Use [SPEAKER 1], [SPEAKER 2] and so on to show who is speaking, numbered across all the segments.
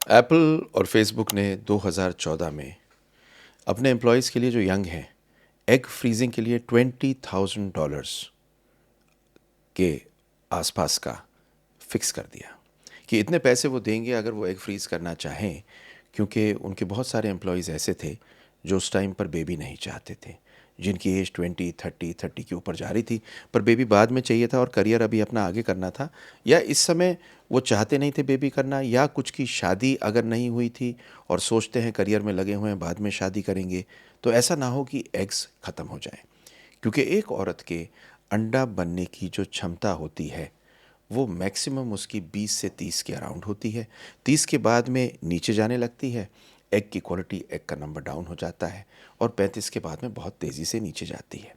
[SPEAKER 1] Apple और Facebook ने 2014 में अपने एम्प्लॉयज़ के लिए जो यंग हैं एग फ्रीजिंग के लिए $20,000 के आसपास का फिक्स कर दिया कि इतने पैसे वो देंगे अगर वो एग फ्रीज़ करना चाहें, क्योंकि उनके बहुत सारे एम्प्लॉयज़ ऐसे थे जो उस टाइम पर बेबी नहीं चाहते थे, जिनकी एज 20, 30 के ऊपर जा रही थी, पर बेबी बाद में चाहिए था और करियर अभी अपना आगे करना था, या इस समय वो चाहते नहीं थे बेबी करना, या कुछ की शादी अगर नहीं हुई थी और सोचते हैं करियर में लगे हुए हैं बाद में शादी करेंगे, तो ऐसा ना हो कि एग्स ख़त्म हो जाएं। क्योंकि एक औरत के अंडा बनने की जो क्षमता होती है वो मैक्सिमम उसकी 20 से 30 के अराउंड होती है। 30 के बाद में नीचे जाने लगती है, एग की क्वालिटी, एग का नंबर डाउन हो जाता है, और 35 के बाद में बहुत तेज़ी से नीचे जाती है।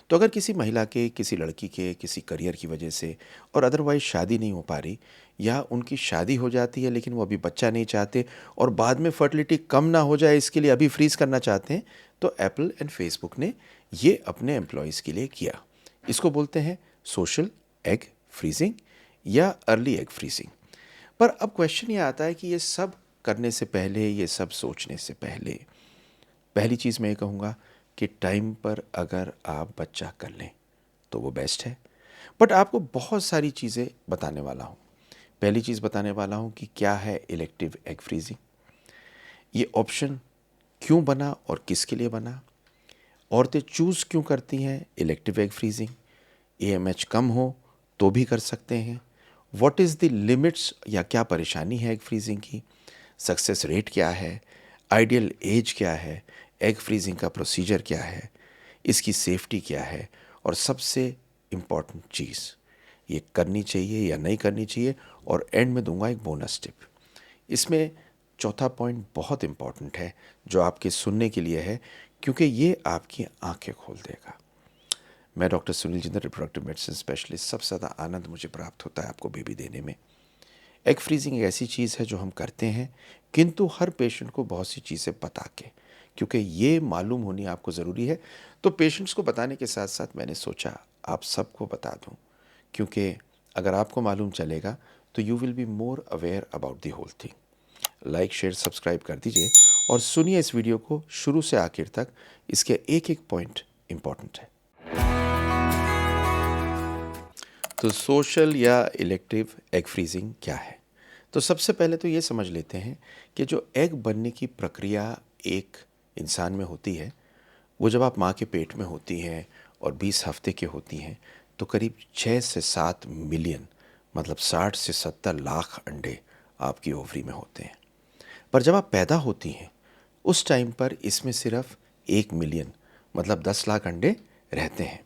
[SPEAKER 1] तो अगर किसी महिला के, किसी लड़की के, किसी करियर की वजह से और अदरवाइज़ शादी नहीं हो पा रही, या उनकी शादी हो जाती है लेकिन वो अभी बच्चा नहीं चाहते और बाद में फर्टिलिटी कम ना हो जाए इसके लिए अभी फ्रीज़ करना चाहते हैं, तो एप्पल एंड फेसबुक ने ये अपने एम्प्लॉयज़ के लिए किया। इसको बोलते हैं सोशल एग फ्रीजिंग या अर्ली एग फ्रीजिंग। पर अब क्वेश्चन ये आता है कि ये सब करने से पहले, ये सब सोचने से पहले, पहली चीज़ मैं ये कहूँगा कि टाइम पर अगर आप बच्चा कर लें तो वो बेस्ट है। बट आपको बहुत सारी चीज़ें बताने वाला हूँ। पहली चीज़ बताने वाला हूँ कि क्या है इलेक्टिव एग फ्रीजिंग, ये ऑप्शन क्यों बना और किसके लिए बना, औरतें चूज़ क्यों करती हैं इलेक्टिव एग फ्रीजिंग, एएमएच कम हो तो भी कर सकते हैं, व्हाट इज़ द लिमिट्स या क्या परेशानी है एग फ्रीजिंग की, सक्सेस रेट क्या है, आइडियल एज क्या है, एग फ्रीजिंग का प्रोसीजर क्या है, इसकी सेफ्टी क्या है, और सबसे इम्पॉर्टेंट चीज़, ये करनी चाहिए या नहीं करनी चाहिए, और एंड में दूंगा एक बोनस टिप। इसमें चौथा पॉइंट बहुत इम्पॉर्टेंट है जो आपके सुनने के लिए है, क्योंकि ये आपकी आंखें खोल देगा। मैं doctor Sunil Jindal, reproductive medicine specialist. सबसे ज़्यादा आनंद मुझे प्राप्त होता है आपको बेबी देने में। एग फ्रीजिंग एक ऐसी चीज़ है जो हम करते हैं, किंतु हर पेशेंट को बहुत सी चीज़ें बता के, क्योंकि ये मालूम होनी आपको ज़रूरी है। तो पेशेंट्स को बताने के साथ साथ मैंने सोचा आप सबको बता दूं, क्योंकि अगर आपको मालूम चलेगा तो you will be more aware about the whole thing. Like, share, subscribe कर दीजिए और सुनिए इस वीडियो को शुरू से आखिर तक। इसके एक एक पॉइंट इंपॉर्टेंट है। तो सोशल या इलेक्टिव एग फ्रीजिंग क्या है? तो सबसे पहले तो ये समझ लेते हैं कि जो एग बनने की प्रक्रिया एक इंसान में होती है, वो जब आप माँ के पेट में होती हैं और 20 हफ्ते की होती हैं, तो करीब 6 से 7 मिलियन, मतलब 60 से 70 लाख अंडे आपकी ओवरी में होते हैं। पर जब आप पैदा होती हैं उस टाइम पर इसमें सिर्फ 1 मिलियन, मतलब 10 लाख अंडे रहते हैं।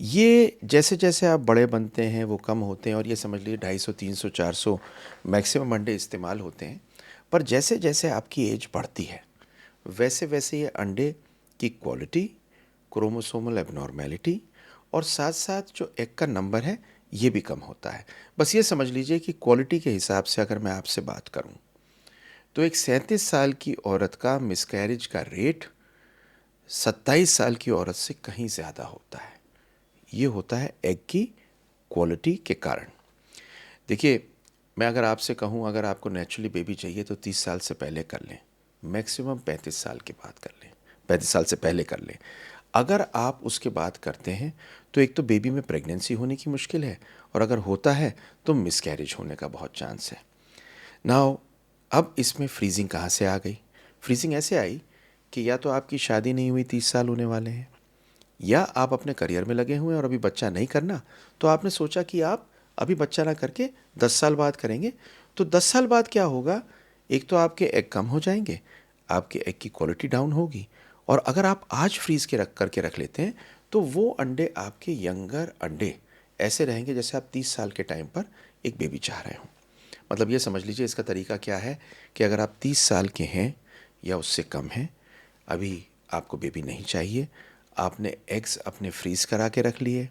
[SPEAKER 1] ये जैसे जैसे आप बड़े बनते हैं वो कम होते हैं, और ये समझ लीजिए 250, 300, 400 मैक्सिमम अंडे इस्तेमाल होते हैं। पर जैसे जैसे आपकी एज बढ़ती है वैसे वैसे ये अंडे की क्वालिटी, क्रोमोसोमल एबनॉर्मेलिटी, और साथ साथ जो एग का नंबर है ये भी कम होता है। बस ये समझ लीजिए कि क्वालिटी के हिसाब से अगर मैं आपसे बात करूं तो एक 37 साल की औरत का मिसकैरेज का रेट 27 साल की औरत से कहीं ज़्यादा होता है। ये होता है एग की क्वालिटी के कारण। देखिए, मैं अगर आपसे कहूँ अगर आपको नेचुरली बेबी चाहिए तो 30 साल से पहले कर लें, मैक्सिमम 35 साल के बाद कर लें, 35 साल से पहले कर लें। अगर आप उसके बाद करते हैं तो एक तो बेबी में प्रेगनेंसी होने की मुश्किल है, और अगर होता है तो मिसकैरेज होने का बहुत चांस है। नाउ, अब इसमें फ्रीजिंग कहाँ से आ गई? फ्रीजिंग ऐसे आई कि या तो आपकी शादी नहीं हुई, 30 साल होने वाले हैं, या आप अपने करियर में लगे हुए हैं और अभी बच्चा नहीं करना, तो आपने सोचा कि आप अभी बच्चा ना करके 10 साल बाद करेंगे। तो 10 साल बाद क्या होगा? एक तो आपके एग कम हो जाएंगे, आपके एग की क्वालिटी डाउन होगी, और अगर आप आज फ्रीज के रख करके रख लेते हैं तो वो अंडे आपके यंगर अंडे ऐसे रहेंगे जैसे आप 30 साल के टाइम पर एक बेबी चाह रहे हों। मतलब ये समझ लीजिए इसका तरीका क्या है कि अगर आप 30 साल के हैं या उससे कम हैं, अभी आपको बेबी नहीं चाहिए, आपने एग्स अपने फ्रीज़ करा के रख लिए,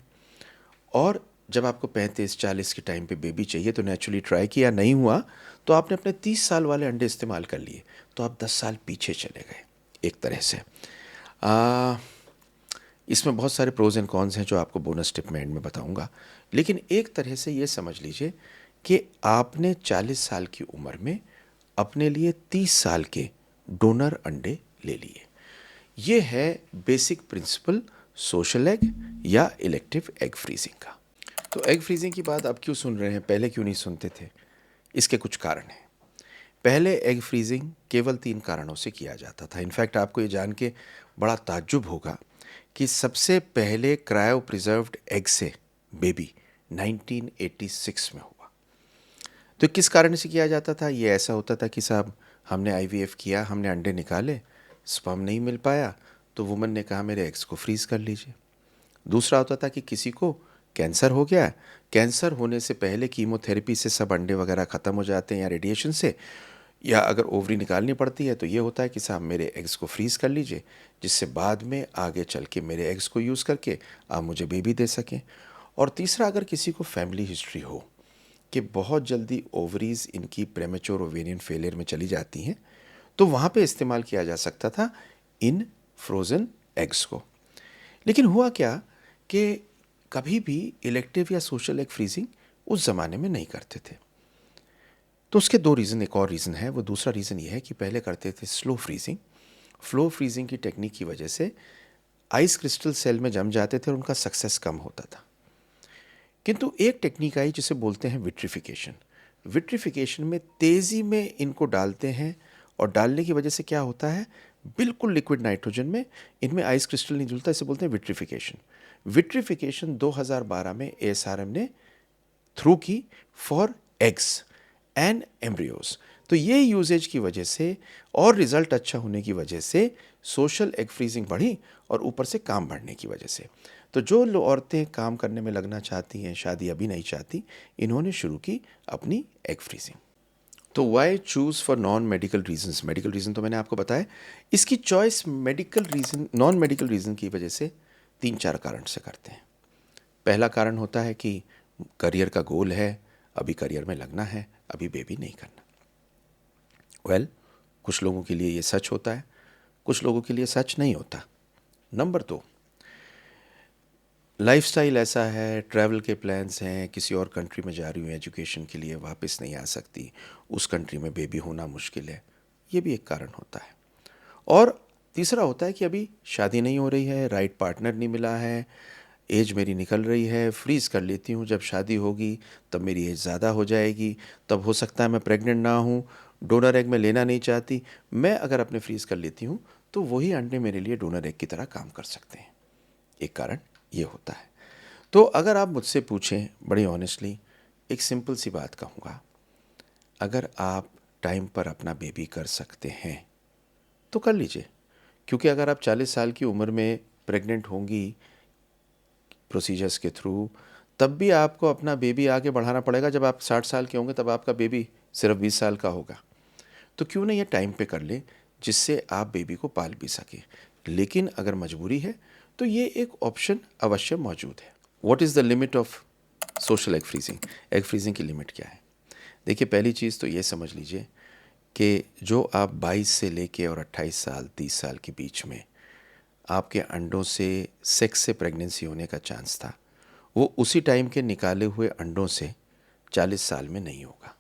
[SPEAKER 1] और जब आपको 35-40 के टाइम पे बेबी चाहिए तो नेचुरली ट्राई किया, नहीं हुआ तो आपने अपने 30 साल वाले अंडे इस्तेमाल कर लिए, तो आप 10 साल पीछे चले गए एक तरह से। आ, इसमें बहुत सारे प्रोज एंड कॉन्स हैं जो आपको बोनस टिप में एंड में बताऊंगा, लेकिन एक तरह से ये समझ लीजिए कि आपने 40 साल की उम्र में अपने लिए 30 साल के डोनर अंडे ले लिए। ये है बेसिक प्रिंसिपल सोशल एग या इलेक्टिव एग फ्रीजिंग का। तो एग फ्रीजिंग की बात आप क्यों सुन रहे हैं, पहले क्यों नहीं सुनते थे? इसके कुछ कारण हैं। पहले एग फ्रीजिंग केवल 3 कारणों से किया जाता था। इनफैक्ट आपको ये जान के बड़ा ताज्जुब होगा कि सबसे पहले क्रायो प्रिजर्व्ड एग से बेबी 1986 में हुआ। तो किस कारण से किया जाता था? ये ऐसा होता था कि साहब हमने आईवीएफ किया, हमने अंडे निकाले, स्पर्म नहीं मिल पाया, तो वुमन ने कहा मेरे एग्स को फ्रीज कर लीजिए। दूसरा होता था कि किसी को कैंसर हो गया, कैंसर होने से पहले कीमोथेरेपी से सब अंडे वगैरह ख़त्म हो जाते हैं या रेडिएशन से, या अगर ओवरी निकालनी पड़ती है तो ये होता है कि साहब मेरे एग्स को फ्रीज़ कर लीजिए, जिससे बाद में आगे चल के मेरे एग्स को यूज़ करके आप मुझे बेबी दे सकें। और तीसरा, अगर किसी को फैमिली हिस्ट्री हो कि बहुत जल्दी ओवरीज इनकी प्रेमेच्योर ओवेरियन फेलियर में चली जाती हैं, तो वहाँ पे इस्तेमाल किया जा सकता था इन फ्रोज़न एग्स को। लेकिन हुआ क्या कि कभी भी इलेक्टिव या सोशल एग फ्रीजिंग उस ज़माने में नहीं करते थे। तो उसके दो रीज़न, एक और रीज़न है। वो दूसरा रीज़न ये है कि पहले करते थे स्लो फ्रीजिंग। फ्लो फ्रीजिंग की टेक्निक की वजह से आइस क्रिस्टल सेल में जम जाते थे और उनका सक्सेस कम होता था। किंतु एक टेक्निक आई जिसे बोलते हैं विट्रिफिकेशन। विट्रिफिकेशन में तेज़ी में इनको डालते हैं और डालने की वजह से क्या होता है, बिल्कुल लिक्विड नाइट्रोजन में इनमें आइस क्रिस्टल नहीं जुलता, इसे बोलते हैं विट्रिफिकेशन। विट्रिफिकेशन 2012 में एएसआरएम ने थ्रू की फॉर एग्स एंड एम्ब्रियोज। तो ये यूजेज की वजह से और रिजल्ट अच्छा होने की वजह से सोशल एग फ्रीजिंग बढ़ी और ऊपर से काम बढ़ने की वजह से। तो जो औरतें काम करने में लगना चाहती हैं, शादी अभी नहीं चाहती, इन्होंने शुरू की अपनी एग फ्रीजिंग। तो why choose for non medical reasons? Medical reason तो मैंने आपको बताया। इसकी choice medical reason, non medical reason की वजह से 3-4 कारण से करते हैं। पहला कारण होता है कि करियर का गोल है, अभी करियर में लगना है, अभी बेबी नहीं करना। कुछ लोगों के लिए ये सच होता है, कुछ लोगों के लिए सच नहीं होता। नंबर 2, लाइफस्टाइल ऐसा है, ट्रैवल के प्लान्स हैं, किसी और कंट्री में जा रही हूँ एजुकेशन के लिए, वापस नहीं आ सकती, उस कंट्री में बेबी होना मुश्किल है, ये भी एक कारण होता है। और तीसरा होता है कि अभी शादी नहीं हो रही है, राइट पार्टनर नहीं मिला है, एज मेरी निकल रही है, फ्रीज़ कर लेती हूँ, जब शादी होगी तब मेरी एज ज़्यादा हो जाएगी, तब हो सकता है मैं प्रेग्नेंट ना हूँ, डोनर एग मैं लेना नहीं चाहती, मैं अगर अपने फ्रीज़ कर लेती हूँ तो वही अंडे मेरे लिए डोनर एग की तरह काम कर सकते हैं। एक कारण ये होता है। तो अगर आप मुझसे पूछें बड़ी ऑनेस्टली, एक सिंपल सी बात कहूँगा, अगर आप टाइम पर अपना बेबी कर सकते हैं तो कर लीजिए। क्योंकि अगर आप 40 साल की उम्र में प्रेग्नेंट होंगी प्रोसीजर्स के थ्रू, तब भी आपको अपना बेबी आगे बढ़ाना पड़ेगा। जब आप 60 साल के होंगे तब आपका बेबी सिर्फ 20 साल का होगा। तो क्यों नहीं ये टाइम पे कर लें, जिससे आप बेबी को पाल भी सकें। लेकिन अगर मजबूरी है तो ये एक ऑप्शन अवश्य मौजूद है। What is the limit of social egg freezing? Egg freezing की लिमिट क्या है? देखिए, पहली चीज़ तो ये समझ लीजिए कि जो आप 22 से लेके और 28 साल 30 साल के बीच में आपके अंडों से सेक्स से प्रेगनेंसी होने का चांस था, वो उसी टाइम के निकाले हुए अंडों से 40 साल में नहीं होगा।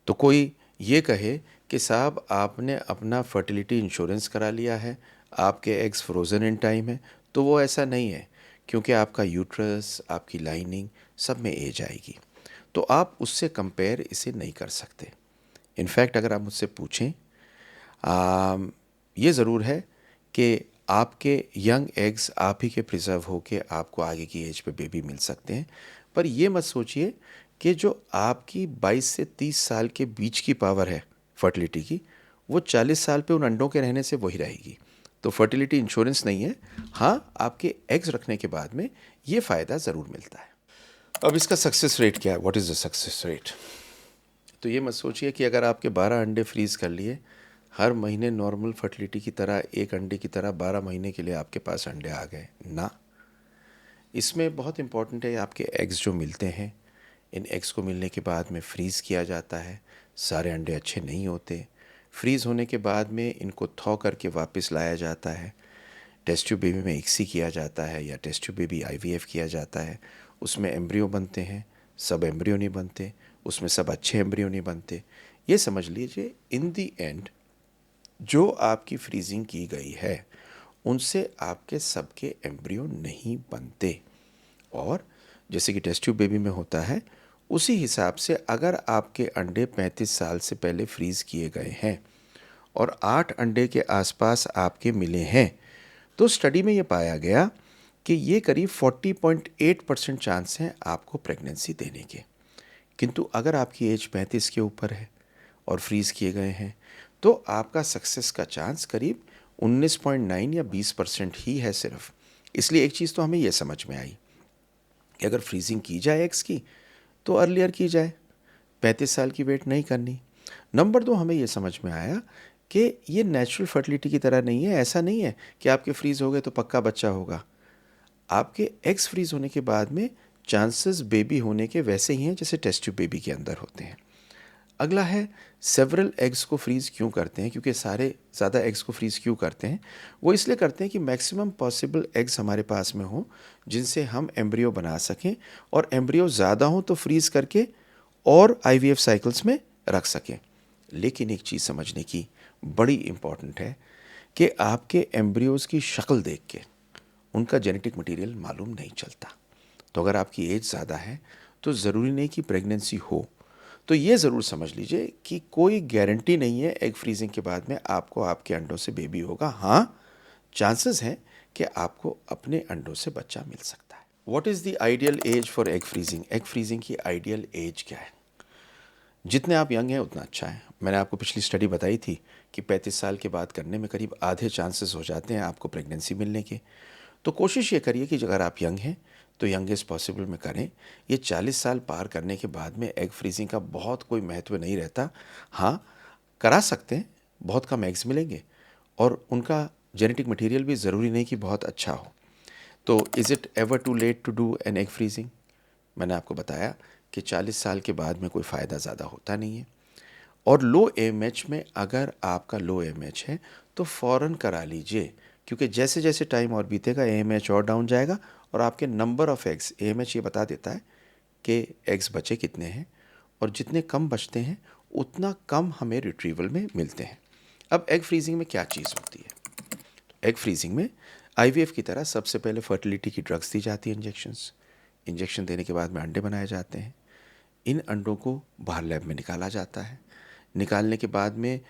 [SPEAKER 1] तो कोई ये कहे कि साहब आपने अपना फर्टिलिटी इंश्योरेंस करा लिया है, आपके एग्स फ्रोज़न इन टाइम है, तो वो ऐसा नहीं है, क्योंकि आपका यूट्रस, आपकी लाइनिंग सब में एज आएगी। तो आप उससे कंपेयर इसे नहीं कर सकते। इनफैक्ट अगर आप मुझसे पूछें, ये ज़रूर है कि आपके यंग एग्स आप ही के प्रिजर्व होके आपको आगे की एज पे बेबी मिल सकते हैं। पर ये मत सोचिए कि जो आपकी 22 से 30 साल के बीच की पावर है फर्टिलिटी की, वो 40 साल पे उन अंडों के रहने से वही रहेगी। तो फर्टिलिटी इंश्योरेंस नहीं है। हाँ, आपके एग्स रखने के बाद में ये फ़ायदा ज़रूर मिलता है। अब इसका सक्सेस रेट क्या है? What is the success rate? तो ये मत सोचिए कि अगर आपके 12 अंडे फ्रीज़ कर लिए, हर महीने नॉर्मल फर्टिलिटी की तरह एक अंडे की तरह 12 महीने के लिए आपके पास अंडे आ गए ना। इसमें बहुत इम्पॉर्टेंट है आपके एग्स जो मिलते हैं, इन एग्स को मिलने के बाद में फ्रीज़ किया जाता है। सारे अंडे अच्छे नहीं होते। फ्रीज़ होने के बाद में इनको थॉ करके वापस लाया जाता है। टेस्ट ट्यूब बेबी में इक्सी किया जाता है या टेस्ट ट्यूब बेबी आईवीएफ किया जाता है। उसमें एम्ब्रियो बनते हैं, सब एम्ब्रियो नहीं बनते, उसमें सब अच्छे एम्ब्रियो नहीं बनते। ये समझ लीजिए इन दी एंड जो आपकी फ्रीजिंग की गई है उनसे आपके सबके एम्ब्रियो नहीं बनते। और जैसे कि टेस्ट ट्यूब बेबी में होता है उसी हिसाब से अगर आपके अंडे 35 साल से पहले फ्रीज़ किए गए हैं और 8 अंडे के आसपास आपके मिले हैं तो स्टडी में ये पाया गया कि ये करीब 40.8% चांस हैं आपको प्रेगनेंसी देने के। किंतु अगर आपकी एज 35 के ऊपर है और फ्रीज़ किए गए हैं तो आपका सक्सेस का चांस करीब 19.9 या 20% ही है सिर्फ। इसलिए एक चीज़ तो हमें यह समझ में आई कि अगर फ्रीजिंग की जाए एग्स की तो अर्लियर की जाए, 35 साल की वेट नहीं करनी। नंबर 2, हमें यह समझ में आया कि ये नेचुरल फर्टिलिटी की तरह नहीं है। ऐसा नहीं है कि आपके फ्रीज़ हो गए तो पक्का बच्चा होगा। आपके एग्स फ्रीज होने के बाद में चांसेस बेबी होने के वैसे ही हैं जैसे टेस्ट ट्यूब बेबी के अंदर होते हैं। अगला है सेवरल एग्स को फ्रीज़ क्यों करते हैं, क्योंकि सारे ज़्यादा एग्स को फ्रीज़ क्यों करते हैं? वो इसलिए करते हैं कि मैक्सिमम पॉसिबल एग्स हमारे पास में हो जिनसे हम एम्ब्रियो बना सकें और एम्ब्रियो ज़्यादा हो तो फ्रीज़ करके और आईवीएफ साइकिल्स में रख सकें। लेकिन एक चीज़ समझने की बड़ी इम्पॉर्टेंट है कि आपके एम्ब्रियोज़ की शक्ल देख के उनका जेनेटिक मटेरियल मालूम नहीं चलता। तो अगर आपकी एज ज़्यादा है तो ज़रूरी नहीं कि प्रेगनेंसी हो। तो ये ज़रूर समझ लीजिए कि कोई गारंटी नहीं है एग फ्रीजिंग के बाद में आपको आपके अंडों से बेबी होगा। हाँ, चांसेस हैं कि आपको अपने अंडों से बच्चा मिल सकता है। What is the ideal age for egg freezing? Egg freezing की आइडियल एज क्या है? जितने आप यंग हैं उतना अच्छा है। मैंने आपको पिछली स्टडी बताई थी कि 35 साल के बाद करने में करीब आधे चांसेस हो जाते हैं आपको प्रेगनेंसी मिलने के। तो कोशिश ये करिए कि अगर आप यंग हैं तो यंगेस्ट पॉसिबल में करें। ये 40 साल पार करने के बाद में एग फ्रीजिंग का बहुत कोई महत्व नहीं रहता। हाँ, करा सकते हैं, बहुत कम एग्स मिलेंगे और उनका जेनेटिक मटेरियल भी ज़रूरी नहीं कि बहुत अच्छा हो। तो is it ever too late to do an egg freezing? मैंने आपको बताया कि 40 साल के बाद में कोई फ़ायदा ज़्यादा होता नहीं है। और लो एएमएच में अगर आपका लो एएमएच है तो फ़ौरन करा लीजिए, क्योंकि जैसे जैसे टाइम और बीतेगा एएमएच और डाउन जाएगा और आपके नंबर ऑफ़ एग्स, एएमएच ये बता देता है कि एग्स बचे कितने हैं और जितने कम बचते हैं उतना कम हमें रिट्रीवल में मिलते हैं। अब एग फ्रीजिंग में क्या चीज़ होती है? एग फ्रीजिंग में आईवीएफ की तरह सबसे पहले फर्टिलिटी की ड्रग्स दी जाती है, इंजेक्शन देने के बाद में अंडे बनाए जाते हैं। इन अंडों को बाहर लैब में निकाला जाता है। निकालने के बाद में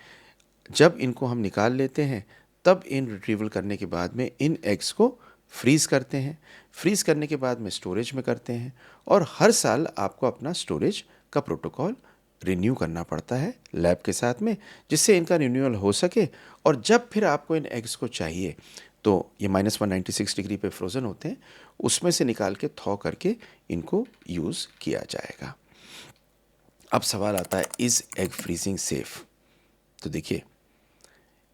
[SPEAKER 1] जब इनको हम निकाल लेते हैं तब इन रिट्रीवल करने के बाद में इन एग्स को फ्रीज़ करते हैं। फ्रीज़ करने के बाद में स्टोरेज में करते हैं और हर साल आपको अपना स्टोरेज का प्रोटोकॉल रिन्यू करना पड़ता है लैब के साथ में, जिससे इनका रिन्यूअल हो सके। और जब फिर आपको इन एग्स को चाहिए तो ये -196 डिग्री पे फ्रोज़न होते हैं, उसमें से निकाल के थॉ करके इनको यूज़ किया जाएगा। अब सवाल आता है, इज़ एग फ्रीजिंग सेफ़? तो देखिए,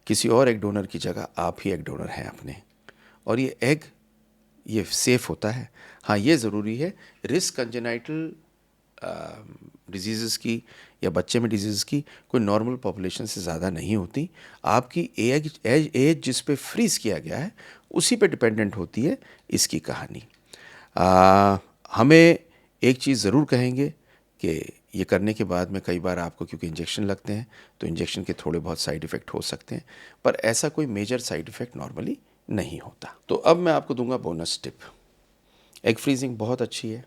[SPEAKER 1] किसी और एग डोनर की जगह आप ही एग डोनर हैं अपने, और ये एग ये सेफ़ होता है। हाँ, ये ज़रूरी है, रिस्क कंजेनाइटल डिजीज़ की या बच्चे में डिजीज़ की कोई नॉर्मल पॉपुलेशन से ज़्यादा नहीं होती। आपकी एज जिस पे फ्रीज़ किया गया है उसी पे डिपेंडेंट होती है इसकी कहानी। हमें एक चीज़ ज़रूर कहेंगे कि ये करने के बाद में कई बार आपको, क्योंकि इंजेक्शन लगते हैं तो इंजेक्शन के थोड़े बहुत साइड इफ़ेक्ट हो सकते हैं, पर ऐसा कोई मेजर साइड इफ़ेक्ट नॉर्मली नहीं होता। तो अब मैं आपको दूंगा बोनस टिप। एग फ्रीजिंग बहुत अच्छी है।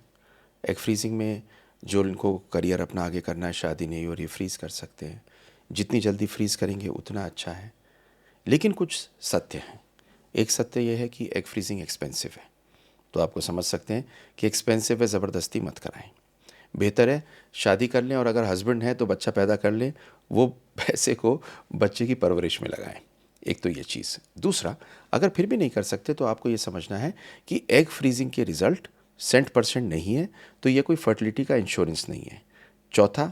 [SPEAKER 1] एग फ्रीजिंग में जो इनको करियर अपना आगे करना है, शादी नहीं हो रही, फ्रीज़ कर सकते हैं। जितनी जल्दी फ्रीज़ करेंगे उतना अच्छा है। लेकिन कुछ सत्य हैं। एक सत्य यह है कि एग फ्रीजिंग एक्सपेंसिव है। तो आपको समझ सकते हैं कि एक्सपेंसिव है, ज़बरदस्ती मत कराएं। बेहतर है शादी कर लें और अगर हस्बैंड है तो बच्चा पैदा कर लें, वो पैसे को बच्चे की परवरिश में लगाएं। एक तो ये चीज़। दूसरा, अगर फिर भी नहीं कर सकते तो आपको ये समझना है कि एग फ्रीजिंग के रिज़ल्ट 100% नहीं है, तो ये कोई फर्टिलिटी का इंश्योरेंस नहीं है। चौथा,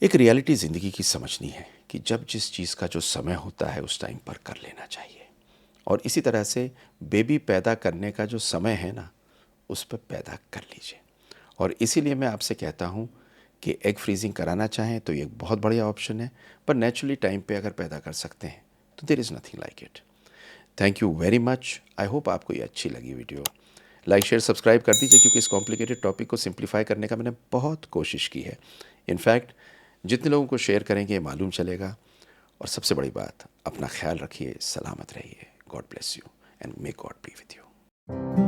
[SPEAKER 1] एक रियलिटी ज़िंदगी की समझनी है कि जब जिस चीज़ का जो समय होता है उस टाइम पर कर लेना चाहिए। और इसी तरह से बेबी पैदा करने का जो समय है ना, उस पर पैदा कर लीजिए। और इसीलिए मैं आपसे कहता हूँ कि एग फ्रीजिंग कराना चाहें तो ये एक बहुत बढ़िया ऑप्शन है, पर नेचुरली टाइम पे अगर पैदा कर सकते हैं तो there is nothing like it. Thank you very much. I hope आपको ये अच्छी लगी वीडियो। लाइक शेयर सब्सक्राइब कर दीजिए, क्योंकि इस कॉम्प्लिकेटेड टॉपिक को सिंप्लीफाई करने का मैंने बहुत कोशिश की है। इनफैक्ट जितने लोगों को शेयर करेंगे मालूम चलेगा। और सबसे बड़ी बात, अपना ख्याल रखिए, सलामत रहिए। God bless you and may God B with you.